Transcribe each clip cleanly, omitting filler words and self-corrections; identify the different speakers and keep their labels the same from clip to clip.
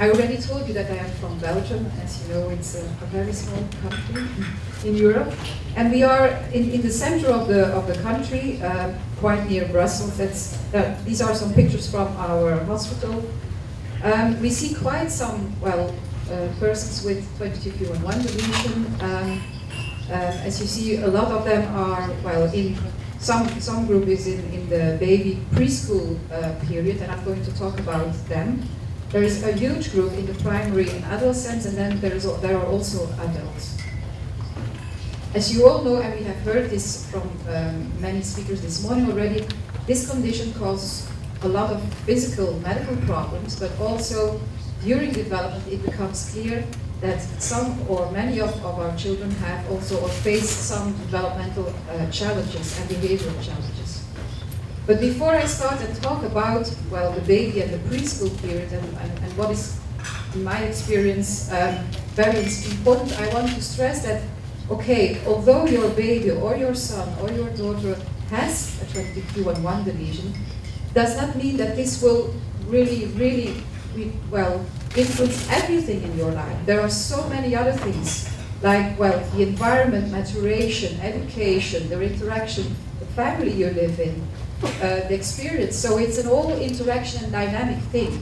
Speaker 1: I already told you that I am from Belgium. As you know, it's a very small country in Europe. And we are in the center of the country, quite near Brussels. These are some pictures from our hospital. We see quite some, persons with 22q11 deletion. As you see, a lot of them are, in some group is in the baby preschool period, and I'm going to talk about them. There is a huge group in the primary and adolescents, and then there are also adults. As you all know, and we have heard this from many speakers this morning already, this condition causes a lot of physical medical problems, but also during development it becomes clear that some or many of our children have also or face some developmental challenges and behavioral challenges. But before I start and talk about, the baby and the preschool period and what is, in my experience, very important, I want to stress that, okay, although your baby or your son or your daughter has a 22q11 deletion, does not mean that this will really influence everything in your life. There are so many other things, like, the environment, maturation, education, their interaction, the family you live in, the experience. So it's an all interaction and dynamic thing.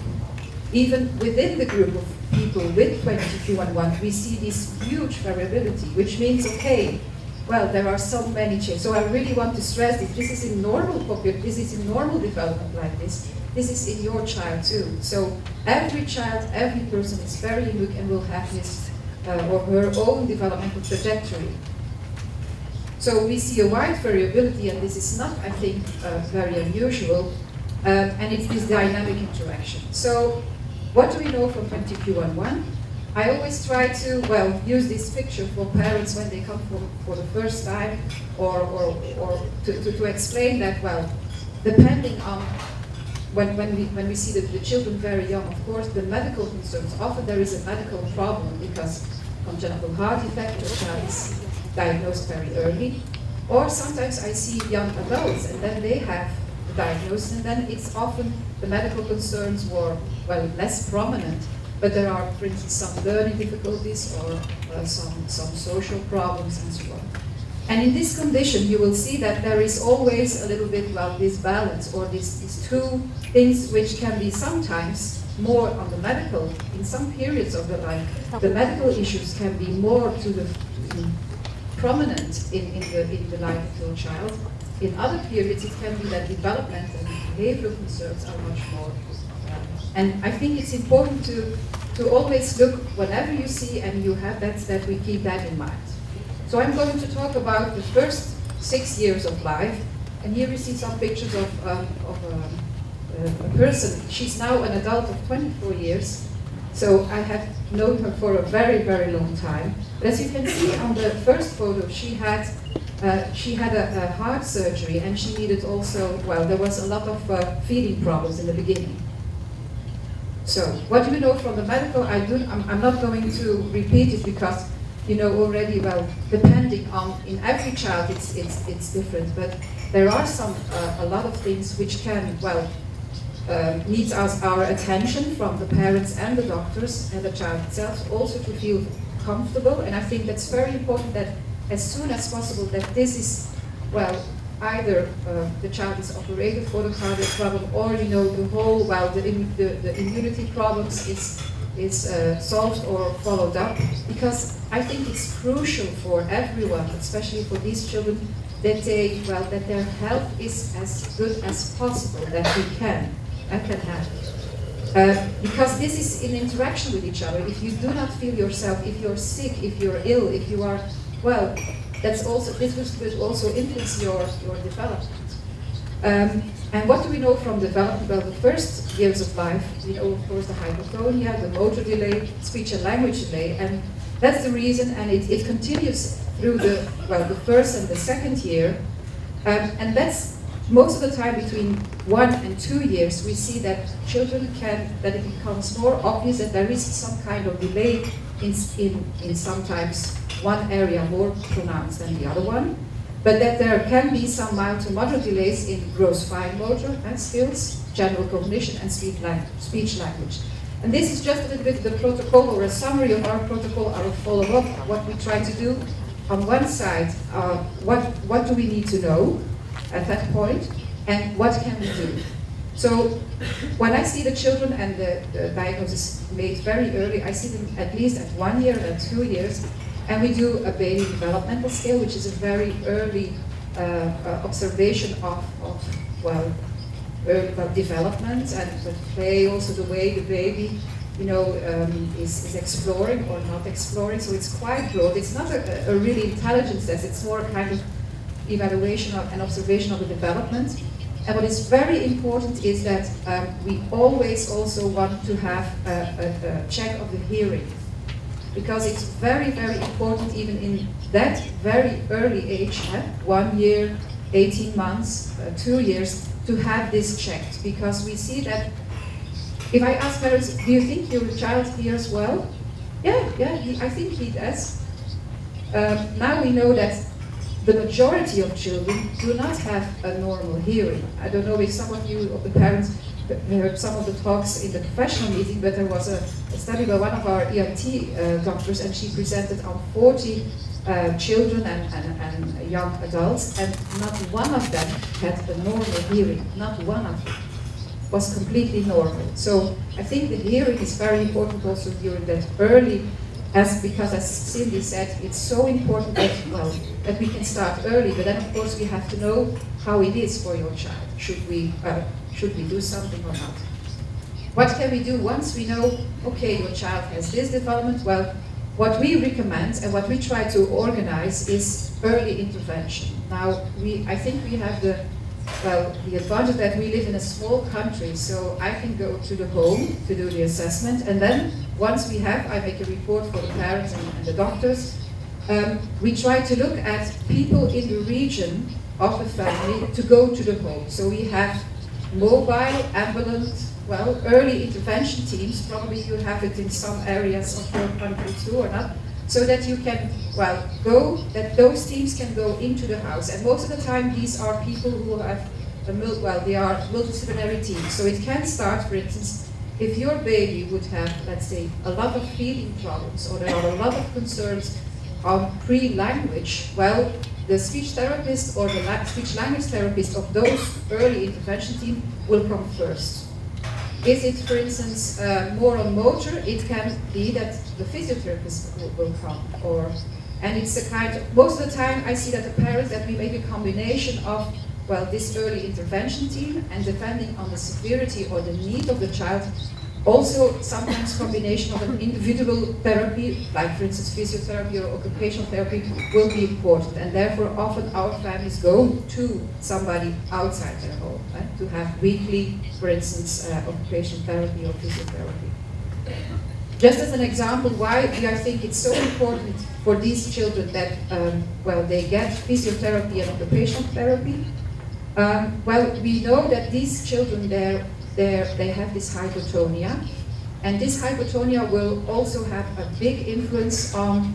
Speaker 1: Even within the group of people with 22q11, we see this huge variability, which means, okay, there are so many changes. So I really want to stress that this is in normal population, this is in normal development like this. This is in your child too. So every child, every person is very unique and will have his or her own developmental trajectory. So we see a wide variability, and this is not, I think, very unusual, and it's this dynamic interaction. So what do we know from 22q11? I always try to, use this picture for parents when they come for the first time, or to explain that, depending on when we see the children very young, of course, the medical concerns, often there is a medical problem because congenital heart defect, the child is diagnosed very early. Or sometimes I see young adults and then they have the diagnosis, and then it's often the medical concerns were, less prominent, but there are, for instance, some learning difficulties or some social problems and so on. And in this condition, you will see that there is always a little bit this balance, or these two things which can be sometimes more on the medical. In some periods of the life, the medical issues can be more prominent in the life of your child. In other periods, it can be that developmental and behavioral concerns are much more. And I think it's important to always look, whenever you see and you have that we keep that in mind. So I'm going to talk about the first 6 years of life, and here we see some pictures of a person. She's now an adult of 24 years, so I have known her for a very, very long time. But as you can see on the first photo, she had a heart surgery, and she needed also, there was a lot of feeding problems in the beginning. So what do we know from the medical? I'm not going to repeat it because you know already, depending on, in every child it's different, but there are a lot of things which can, needs our attention from the parents and the doctors and the child itself, also to feel comfortable. And I think that's very important that as soon as possible that this is, either the child is operated for the cardiac problem, or the whole, the immunity problems is solved or followed up, because I think it's crucial for everyone, especially for these children, that that their health is as good as possible that we can have. Because this is in interaction with each other. If you do not feel yourself, if you're sick, if you're ill, if you are, this will also influence your development. And what do we know from development? The first years of life, we know, of course, the hypotonia, the motor delay, speech and language delay, and that's the reason, and it continues through the first and the second year, and that's most of the time between 1 and 2 years. We see that that it becomes more obvious that there is some kind of delay in sometimes one area more pronounced than the other one, but that there can be some mild to moderate delays in gross fine motor and skills, general cognition, and speech language. And this is just a little bit the protocol, or a summary of our protocol, our follow-up, what we try to do. On one side, what do we need to know at that point, and what can we do? So when I see the children and the diagnosis made very early, I see them at least at 1 year and 2 years, and we do a baby developmental scale, which is a very early observation of development and the play, also the way the baby, is exploring or not exploring. So it's quite broad. It's not a really intelligence test. It's more a kind of evaluation of and observation of the development. And what is very important is that we always also want to have a check of the hearing, because it's very, very important even in that very early age, 1 year, 18 months, 2 years, to have this checked. Because we see that if I ask parents, do you think your child hears well? Yeah, I think he does. Now we know that the majority of children do not have a normal hearing. I don't know if some of you, of the parents, heard some of the talks in the professional meeting, but there was a study by one of our ENT doctors, and she presented on 40 children and young adults, and not one of them had a normal hearing. Not one of them was completely normal. So I think the hearing is very important also during that early, because as Cindy said, it's so important that we can start early, but then of course we have to know how it is for your child. Should we do something or not? What can we do once we know, okay, your child has this development? Well, what we recommend and what we try to organize is early intervention. Now, I think we have the advantage that we live in a small country, so I can go to the home to do the assessment, and then once I make a report for the parents and the doctors. We try to look at people in the region of the family to go to the home. So we have mobile, ambulant, early intervention teams. Probably you have it in some areas of your country too, or not, so that you can, that those teams can go into the house. And most of the time, these are people who have they are multidisciplinary teams. So it can start, for instance, if your baby would have, let's say, a lot of feeding problems, or there are a lot of concerns on pre-language, the speech therapist or the speech language therapist of those early intervention team will come first. Is it, for instance, more on motor? It can be that the physiotherapist will come, and it's a kind of, most of the time I see that the parents, that we make a combination of, this early intervention team, and depending on the severity or the need of the child, also sometimes combination of an individual therapy, like for instance physiotherapy or occupational therapy, will be important, and therefore often our families go to somebody outside their home to have weekly, for instance, occupational therapy or physiotherapy. Just as an example, why do I think it's so important for these children that they get physiotherapy and occupational therapy? We know that these children they have this hypotonia, and this hypotonia will also have a big influence on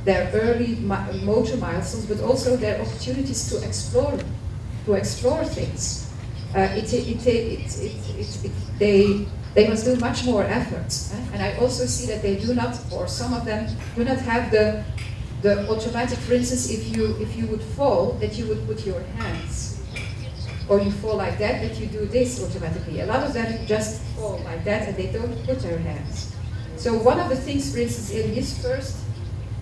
Speaker 1: their early motor milestones, but also their opportunities to explore things. They must do much more efforts, and I also see that they do not, or some of them do not have the automatic. For instance, if you would fall, that you would put your hands. Or you fall like that you do this automatically. A lot of them just fall like that and they don't put their hands. So one of the things, for instance, in his first,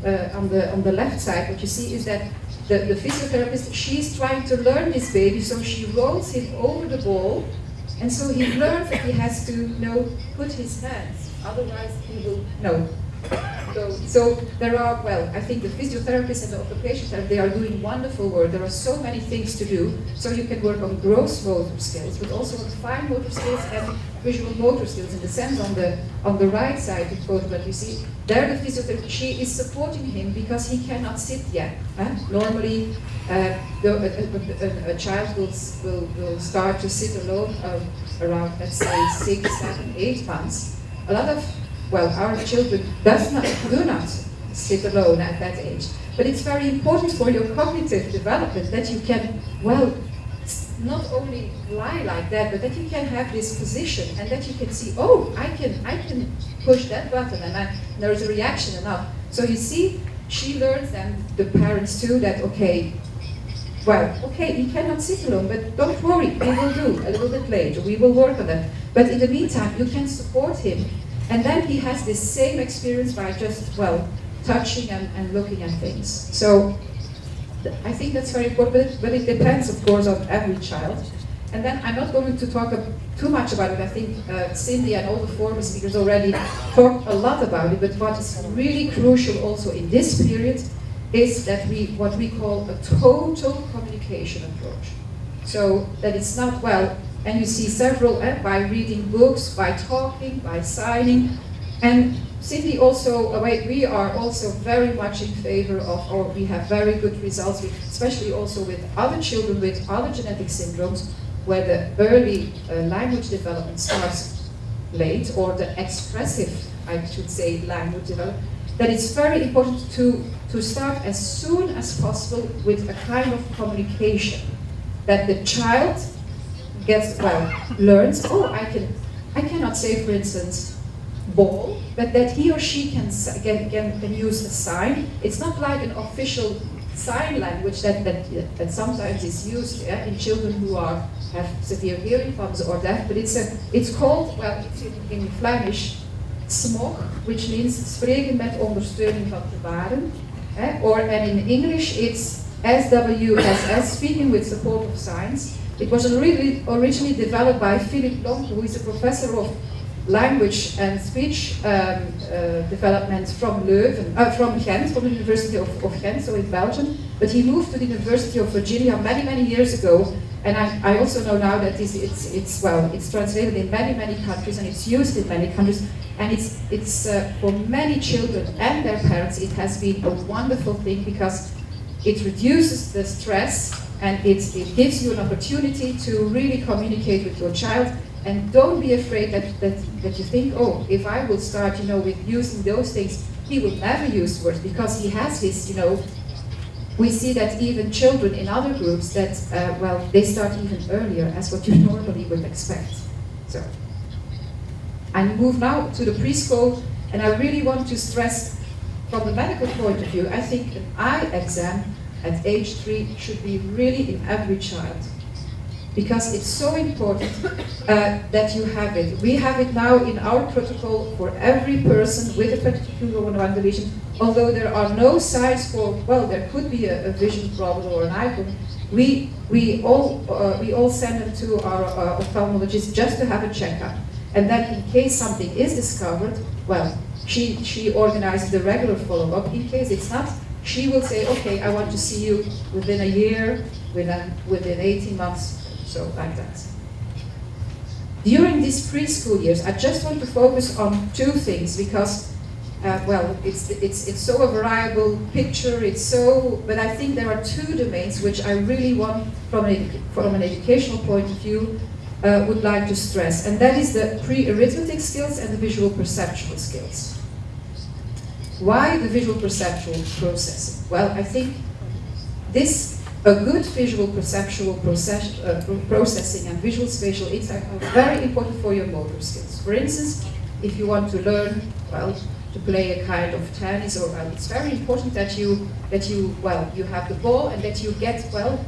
Speaker 1: on the left side, what you see is that the physiotherapist, she's trying to learn this baby, so she rolls him over the ball, and so he learns that he has to put his hands, otherwise he will So there are, I think the physiotherapists and the occupational therapists, they are doing wonderful work. There are so many things to do. So you can work on gross motor skills, but also on fine motor skills and visual motor skills. In the sense, on the right side of the photograph, you see, there the physiotherapist, she is supporting him because he cannot sit yet. Normally, a child will start to sit alone around, let's say, 6, 7, 8 months. A lot of our children do not sit alone at that age. But it's very important for your cognitive development that you can, not only lie like that, but that you can have this position and that you can see, oh, I can push that button and there is a reaction enough. So you see, she learns, and the parents too, that okay, well, okay, he cannot sit alone, but don't worry, we will do a little bit later, we will work on that. But in the meantime, you can support him. And then he has this same experience by just, well, touching and looking at things. So I think that's very important, but it depends, of course, on every child. And then I'm not going to talk too much about it. I think Cindy and all the former speakers already talked a lot about it, but what is really crucial also in this period is that what we call a total communication approach. So that it's not, well, and you see several, by reading books, by talking, by signing, and Cindy also, we are also very much in favor of, or we have very good results, with, especially also with other children with other genetic syndromes, where the early language development starts late, or the expressive, I should say, language development, that it's very important to start as soon as possible with a kind of communication, that the child gets, well, learns, oh, I cannot say, for instance, ball, but that he or she can use a sign. It's not like an official sign language that sometimes is used in children who have severe hearing problems or deaf, but it's called, well, it's in Flemish, smog, which means spreken met ondersteuning van gebaren, and in English it's SWSS, speaking with support of signs. It was originally developed by Philip Long, who is a professor of language and speech development from Leuven, from Ghent, from the University of Ghent, so in Belgium. But he moved to the University of Virginia many years ago, and I also know now that it's translated in many countries and it's used in many countries, and it's for many children and their parents it has been a wonderful thing because it reduces the stress and it gives you an opportunity to really communicate with your child. And don't be afraid that you think, oh, if I will start, with using those things, he will never use words because he has this, we see that even children in other groups that, well, they start even earlier as what you normally would expect. So, I move now to the preschool, and I really want to stress from the medical point of view, I think an eye exam at age 3 should be really in every child. Because it's so important that you have it. We have it now in our protocol for every person with a particular one deletion. Although there are no signs for, well, there could be a vision problem or an eye problem, we all send them to our ophthalmologist just to have a checkup. And then in case something is discovered, well, she organizes the regular follow-up. In case it's not, she will say, okay, I want to see you within a year, within 18 months, so like that. During these preschool years, I just want to focus on 2 things because, well, it's so a variable picture. But I think there are 2 domains which I really want, from an educational point of view, would like to stress, and that is the pre-arithmetic skills and the visual perceptual skills. Why the visual perceptual processing? Well, I think a good visual perceptual processing and visual spatial insight are very important for your motor skills. For instance, if you want to learn, well, to play a kind of tennis, or it's very important that you have the ball and that you get, well,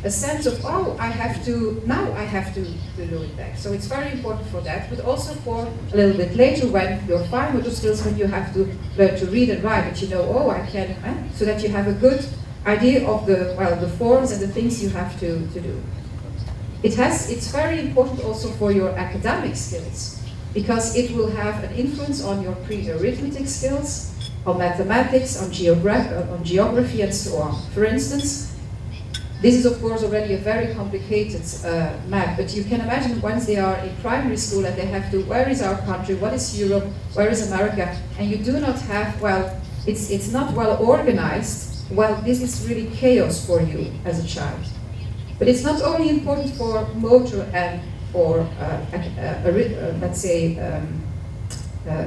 Speaker 1: a sense of, oh, I have to do it back. So it's very important for that, but also for a little bit later when your fine motor skills, when you have to learn to read and write, that oh, I can, so that you have a good idea of the forms and the things you have to do. It's very important also for your academic skills, because it will have an influence on your pre-arithmetic skills, on mathematics, on geography, and so on. For instance, this is of course already a very complicated map, but you can imagine once they are in primary school and they have to, where is our country, what is Europe, where is America, and you do not have, well, it's not well organized, well, this is really chaos for you as a child. But it's not only important for motor and or let's say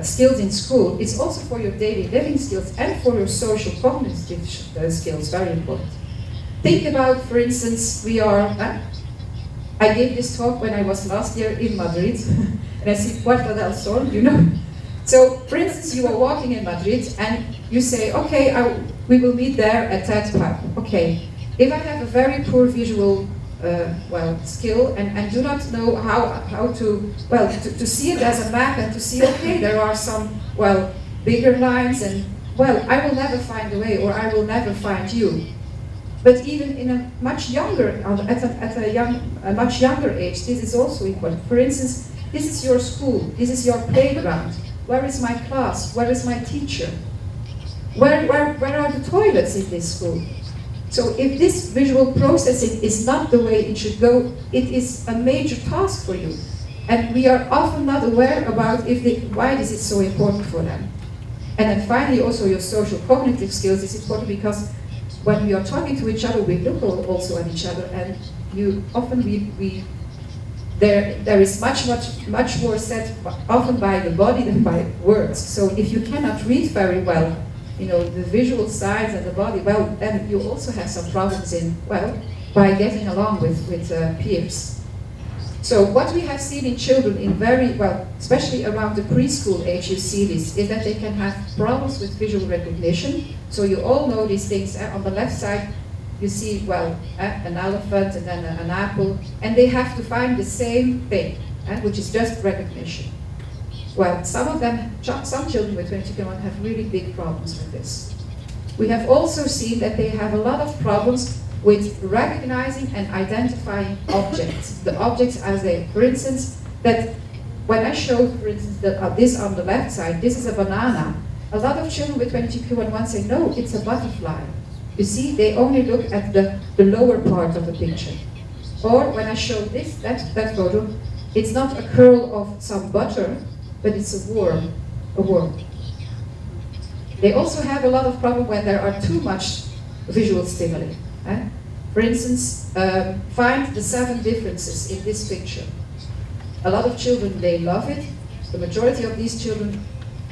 Speaker 1: skills in school, it's also for your daily living skills and for your social cognitive skills, very important. Think about, for instance, we are I gave this talk when I was last year in Madrid, and I see Puerta del Sol, you know. So, for instance, you are walking in Madrid, and you say, okay, we will meet there at that pub. Okay, if I have a very poor visual skill and do not know how to see it as a map and to see, okay, there are some, bigger lines and, I will never find a way or I will never find you. But even in a much younger, a much younger age, this is also important. For instance, this is your school, this is your playground. Where is my class? Where is my teacher? Where are the toilets in this school? So if this visual processing is not the way it should go, it is a major task for you. And we are often not aware about why this is so important for them. And then finally, also your social cognitive skills is important because when we are talking to each other, we look also at each other, and there is much more said often by the body than by words. So if you cannot read very well, the visual sides and the body, then you also have some problems by getting along with peers. So what we have seen in children especially around the preschool age, you see this, is that they can have problems with visual recognition. So you all know these things. On the left side, you see, an elephant and then an apple, and they have to find the same thing, which is just recognition. Well, some children with 20/1 have really big problems with this. We have also seen that they have a lot of problems with recognizing and identifying objects. The objects for instance, that when I showed, for instance, this on the left side, this is a banana. A lot of children with 20/1 say, no, it's a butterfly. You see, they only look at the lower part of the picture. Or when I show that photo, it's not a curl of some butter, but it's a worm. They also have a lot of problem when there are too much visual stimuli. For instance, find the 7 differences in this picture. A lot of children, they love it. The majority of these children,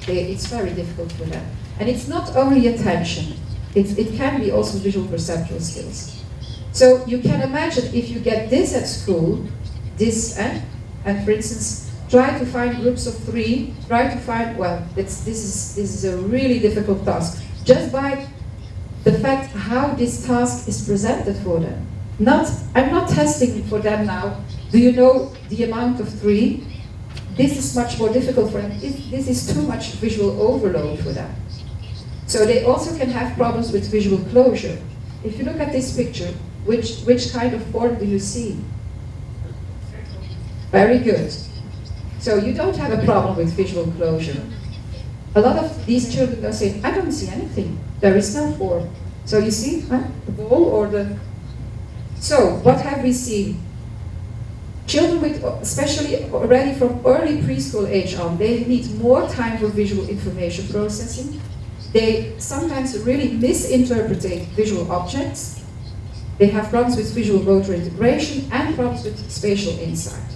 Speaker 1: it's very difficult for them. And it's not only attention. It can be also visual perceptual skills. So you can imagine if you get this at school, and for instance, try to find groups of 3, try to find, this is a really difficult task. Just by the fact how this task is presented for them. I'm not testing for them now, do you know the amount of 3? This is much more difficult for them. This is too much visual overload for them. So they also can have problems with visual closure. If you look at this picture, which kind of form do you see? Very good. So you don't have a problem with visual closure. A lot of these children are saying, I don't see anything. There is no form. So you see, the ball or the... So what have we seen? Children with, especially already from early preschool age on, they need more time for visual information processing. They sometimes really misinterpret visual objects. They have problems with visual motor integration and problems with spatial insight.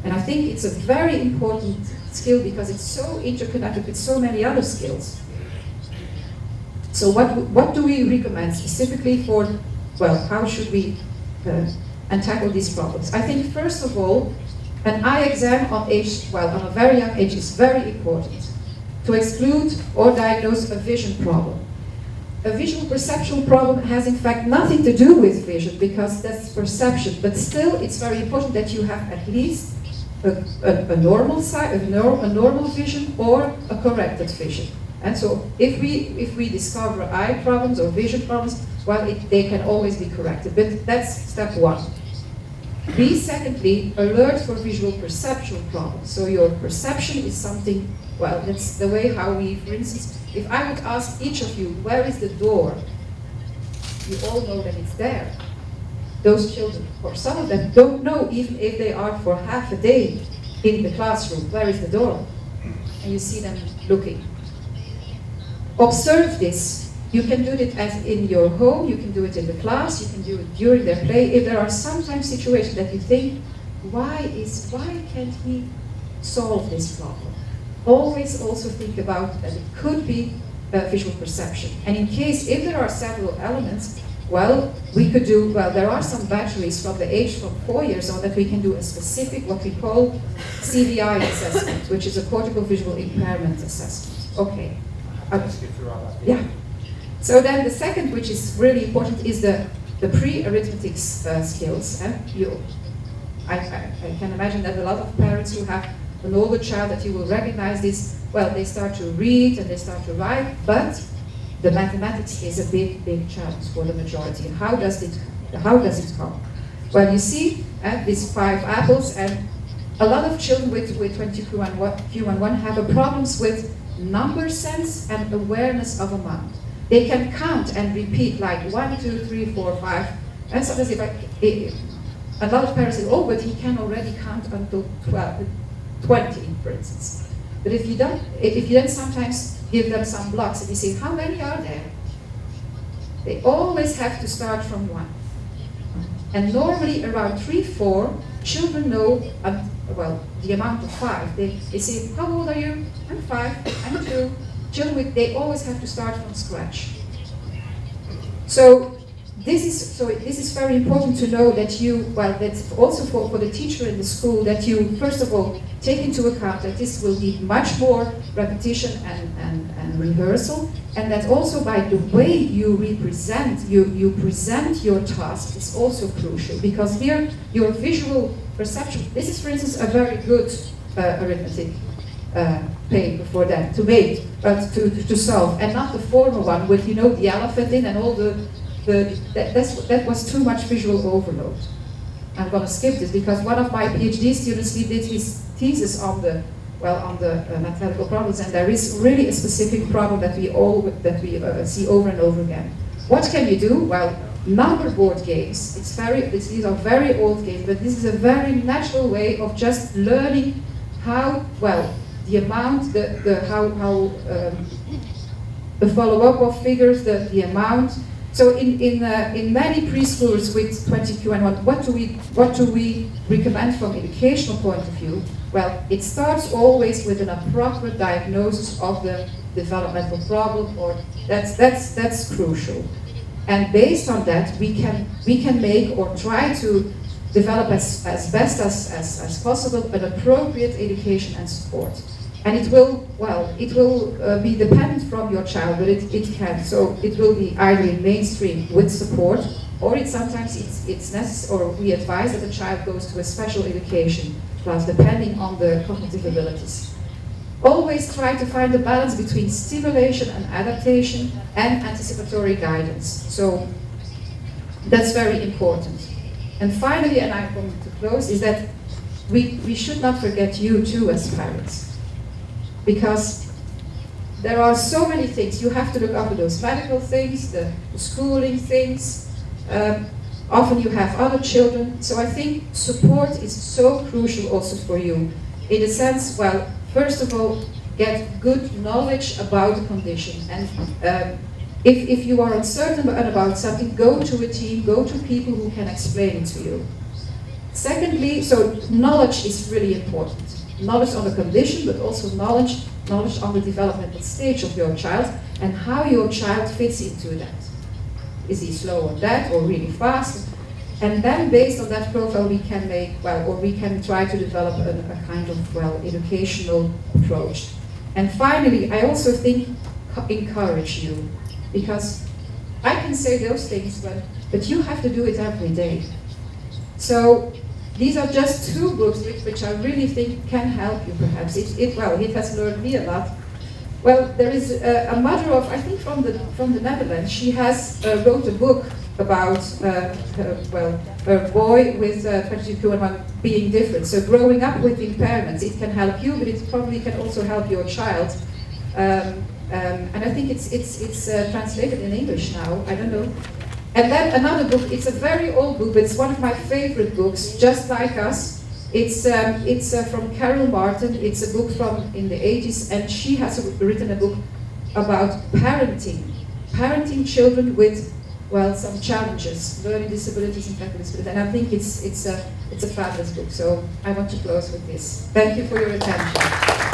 Speaker 1: And I think it's a very important skill because it's so interconnected with so many other skills. So what do we recommend specifically for, how should we tackle these problems? I think first of all, an eye exam on a very young age is very important to exclude or diagnose a vision problem. A visual perceptual problem has in fact nothing to do with vision because that's perception, but still it's very important that you have at least a normal vision or a corrected vision. And so if we discover eye problems or vision problems, they can always be corrected, but that's step 1. Be secondly, alert for visual perceptual problems. So your perception is something, that's the way how we, for instance, if I would ask each of you, where is the door? You all know that it's there. Those children, or some of them, don't know even if they are for half a day in the classroom, where is the door? And you see them looking. Observe this. You can do it as in your home, you can do it in the class, you can do it during their play. If there are sometimes situations that you think, why can't he solve this problem? Always also think about that it could be visual perception. And in case, if there are several elements, Well, we could do, well, there are some batteries from the age from 4 years on that we can do a specific, what we call CVI assessment, which is a cortical visual impairment assessment. Okay. Yeah. So then the second, which is really important, is the pre-arithmetic skills. I can imagine that a lot of parents who have an older child, that you will recognize this, well, they start to read and they start to write, but the mathematics is a big, big challenge for the majority. And how does it come? Well, you see these 5 apples, and a lot of children with 20q11 have a problems with number sense and awareness of amount. They can count and repeat like 1, 2, 3, 4, 5. And sometimes a lot of parents say, oh, but he can already count until 20, for instance. But if you then sometimes give them some blocks and you say, how many are there? They always have to start from 1. And normally around 3, 4, children know, well, the amount of 5. They say, how old are you? I'm 5, I'm 2. Children, they always have to start from scratch. So this is very important to know that that's also for the teacher in the school, that you, first of all, take into account that this will need much more repetition and rehearsal, and that also by the way you you present your task is also crucial, because here your visual perception, this is for instance a very good arithmetic paper for them to make, but to solve, and not the former one with the elephant in and all that was too much visual overload. I'm going to skip this because one of my PhD students, he did his thesis on the mathematical problems, and there is really a specific problem that we see over and over again. What can you do? Well, number board games. These are very old games, but this is a very natural way of just learning how the amount, the follow-up of figures, the amount. So in many preschoolers with 20q11, what do we recommend from educational point of view? Well, it starts always with an appropriate diagnosis of the developmental problem, or that's crucial. And based on that, we can make or try to develop as best as possible an appropriate education and support. And it will be dependent from your child, but it can. So it will be either in mainstream with support, or sometimes it's necessary, or we advise that the child goes to a special education class, depending on the cognitive abilities. Always try to find a balance between stimulation and adaptation and anticipatory guidance. So that's very important. And finally, and I'm going to close, is that we should not forget you too as parents. Because there are so many things. You have to look after those medical things, the schooling things. Often you have other children. So I think support is so crucial also for you. In a sense, well, first of all, get good knowledge about the condition. And if you are uncertain about something, go to a team, go to people who can explain it to you. Secondly, so knowledge is really important. Knowledge on the condition, but also knowledge on the developmental stage of your child and how your child fits into that. Is he slow on that or really fast? And then based on that profile we can we can try to develop a kind of, educational approach. And finally, I also think encourage you, because I can say those things, but you have to do it every day. So these are just 2 books which I really think can help you, perhaps. It has learned me a lot. Well, there is a mother of, I think from the Netherlands, she has wrote a book about her boy with 20q11 being different. So growing up with impairments, it can help you, but it probably can also help your child. And I think it's translated in English now, I don't know. And then another book, it's a very old book, but it's one of my favorite books, Just Like Us. It's from Carol Martin. It's a book from in the 80s, and she has written a book about parenting children with, some challenges, learning disabilities and technical disabilities. And I think it's a fabulous book. So I want to close with this. Thank you for your attention.